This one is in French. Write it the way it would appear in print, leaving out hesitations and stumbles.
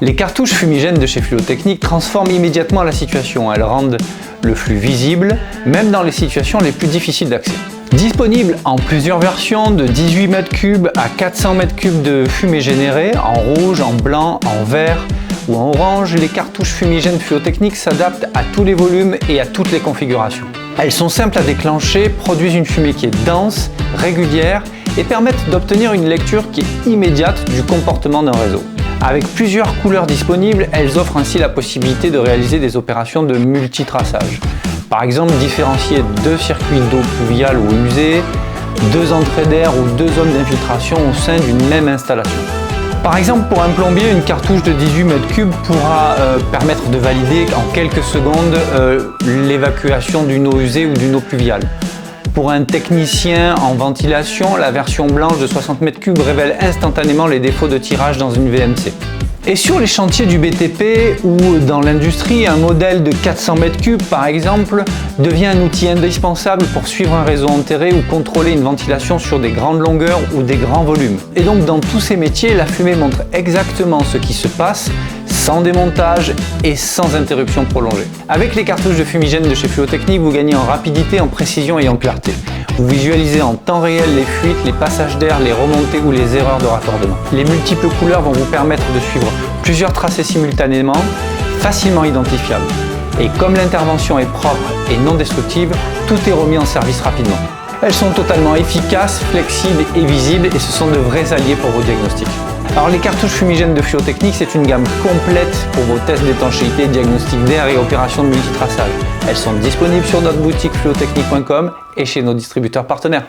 Les cartouches fumigènes de chez Fluotechnic transforment immédiatement la situation. Elles rendent le flux visible, même dans les situations les plus difficiles d'accès. Disponible en plusieurs versions de 18 m3 à 400 m3 de fumée générée, en rouge, en blanc, en vert ou en orange, les cartouches fumigènes Fluotechnic s'adaptent à tous les volumes et à toutes les configurations. Elles sont simples à déclencher, produisent une fumée qui est dense, régulière et permettent d'obtenir une lecture qui est immédiate du comportement d'un réseau. Avec plusieurs couleurs disponibles, elles offrent ainsi la possibilité de réaliser des opérations de multitraçage. Par exemple, différencier deux circuits d'eau pluviale ou usée, deux entrées d'air ou deux zones d'infiltration au sein d'une même installation. Par exemple, pour un plombier, une cartouche de 18 m3 pourra permettre de valider en quelques secondes l'évacuation d'une eau usée ou d'une eau pluviale. Pour un technicien en ventilation, la version blanche de 60 m3 révèle instantanément les défauts de tirage dans une VMC. Et sur les chantiers du BTP ou dans l'industrie, un modèle de 400 m3 par exemple devient un outil indispensable pour suivre un réseau enterré ou contrôler une ventilation sur des grandes longueurs ou des grands volumes. Et donc dans tous ces métiers, la fumée montre exactement ce qui se passe sans démontage et sans interruption prolongée. Avec les cartouches de fumigène de chez Fluotechnic, vous gagnez en rapidité, en précision et en clarté. Vous visualisez en temps réel les fuites, les passages d'air, les remontées ou les erreurs de raccordement. Les multiples couleurs vont vous permettre de suivre plusieurs tracés simultanément, facilement identifiables. Et comme l'intervention est propre et non destructive, tout est remis en service rapidement. Elles sont totalement efficaces, flexibles et visibles et ce sont de vrais alliés pour vos diagnostics. Alors les cartouches fumigènes de Fluotechnic, c'est une gamme complète pour vos tests d'étanchéité, diagnostic d'air et opérations de multitraçage. Elles sont disponibles sur notre boutique fluotechnic.com et chez nos distributeurs partenaires.